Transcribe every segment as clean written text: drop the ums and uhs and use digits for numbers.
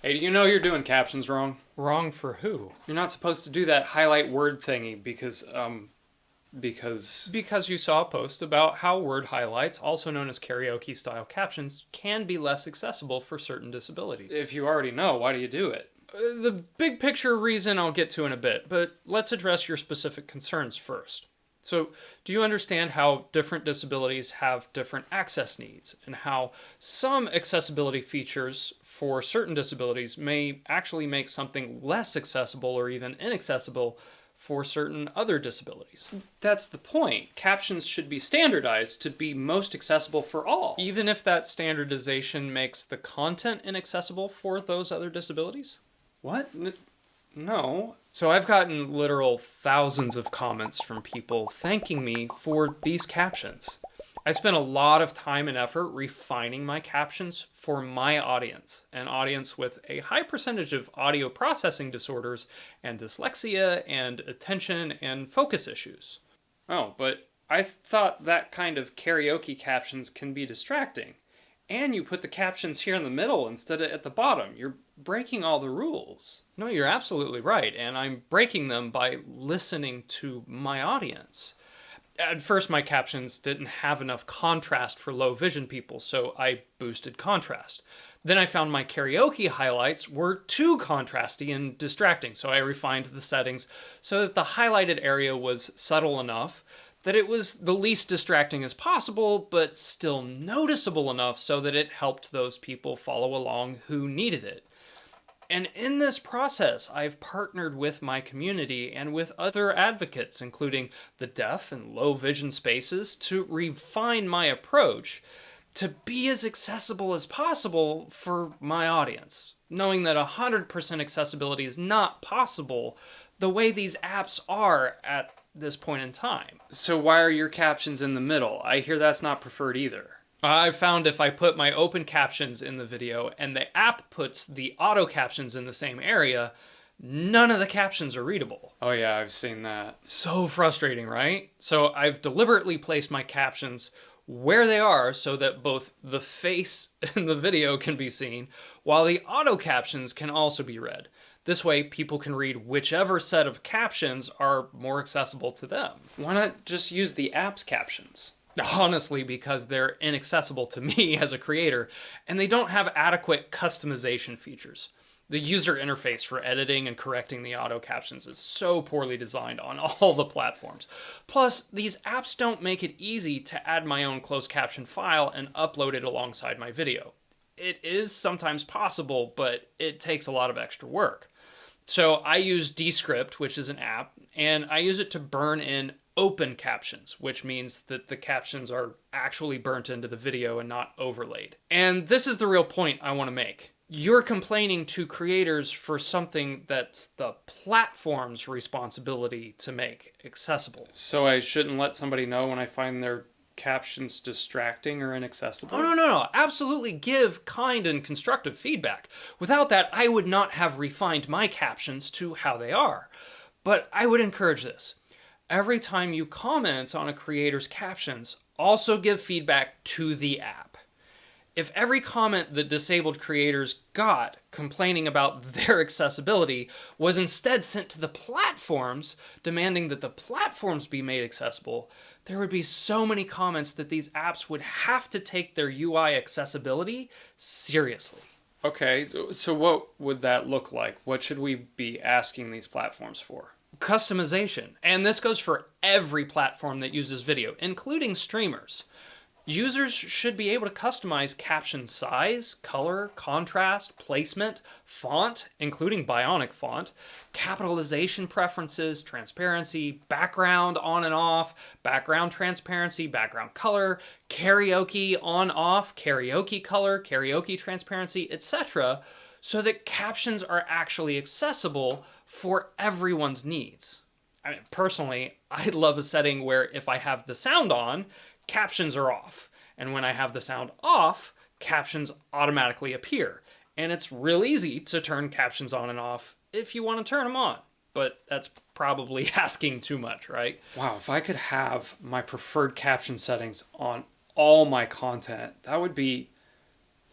Hey, do you know you're doing captions wrong? Wrong for who? You're not supposed to do that highlight word thingy because Because you saw a post about how word highlights, also known as karaoke style captions, can be less accessible for certain disabilities. if you already know, why do you do it? The big picture reason I'll get to in a bit, but let's address your specific concerns first. So, do you understand how different disabilities have different access needs, and how some accessibility features for certain disabilities may actually make something less accessible or even inaccessible for certain other disabilities? That's the point. Captions should be standardized to be most accessible for all. Even if that standardization makes the content inaccessible for those other disabilities? What? No. So I've gotten literal thousands of comments from people thanking me for these captions. I spent a lot of time and effort refining my captions for my audience, an audience with a high percentage of audio processing disorders and dyslexia and attention and focus issues. Oh, but I thought that kind of karaoke captions can be distracting. And you put the captions here in the middle instead of at the bottom. You're breaking all the rules. No, you're absolutely right, and I'm breaking them by listening to my audience. At first, my captions didn't have enough contrast for low vision people, so I boosted contrast. Then I found my karaoke highlights were too contrasty and distracting, so I refined the settings so that the highlighted area was subtle enough that it was the least distracting as possible, but still noticeable enough so that it helped those people follow along who needed it. And in this process, I've partnered with my community and with other advocates, including the deaf and low vision spaces, to refine my approach to be as accessible as possible for my audience. Knowing that 100% accessibility is not possible the way these apps are at this point in time. So why are your captions in the middle? I hear that's not preferred either. I found if I put my open captions in the video and the app puts the auto captions in the same area, none of the captions are readable. Oh yeah, I've seen that. So frustrating, right? So I've deliberately placed my captions where they are so that both the face in the video can be seen, while the auto captions can also be read. This way, people can read whichever set of captions are more accessible to them. Why not just use the app's captions? Honestly, because they're inaccessible to me as a creator, and they don't have adequate customization features. The user interface for editing and correcting the auto captions is so poorly designed on all the platforms. Plus, these apps don't make it easy to add my own closed caption file and upload it alongside my video. It is sometimes possible, but it takes a lot of extra work. So I use Descript, which is an app, and I use it to burn in open captions, which means that the captions are actually burnt into the video and not overlaid. And this is the real point I want to make. You're complaining to creators for something that's the platform's responsibility to make accessible. So I shouldn't let somebody know when I find their captions distracting or inaccessible? Oh, no. Absolutely give kind and constructive feedback. Without that, I would not have refined my captions to how they are. But I would encourage this. Every time you comment on a creator's captions, also give feedback to the app. If every comment that disabled creators got complaining about their accessibility was instead sent to the platforms, demanding that the platforms be made accessible, there would be so many comments that these apps would have to take their UI accessibility seriously. Okay, so what would that look like? What should we be asking these platforms for? Customization, and this goes for every platform that uses video, including streamers. Users should be able to customize caption size, color, contrast, placement, font, including bionic font, capitalization preferences, transparency, background on and off, background transparency, background color, karaoke on off, karaoke color, karaoke transparency, etc., so that captions are actually accessible for everyone's needs. Personally, I love a setting where if I have the sound on, captions are off. And when I have the sound off, captions automatically appear. And it's real easy to turn captions on and off if you want to turn them on. But that's probably asking too much, right? Wow, if I could have my preferred caption settings on all my content, that would be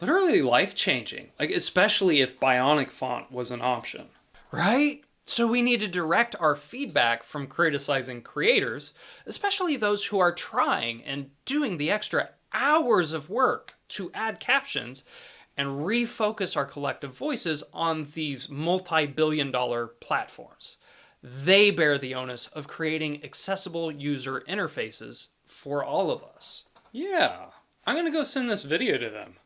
Literally life-changing, like especially if Bionic font was an option. Right? So we need to direct our feedback from criticizing creators, especially those who are trying and doing the extra hours of work to add captions, and refocus our collective voices on these multi-billion-dollar platforms. They bear the onus of creating accessible user interfaces for all of us. Yeah, I'm gonna go send this video to them.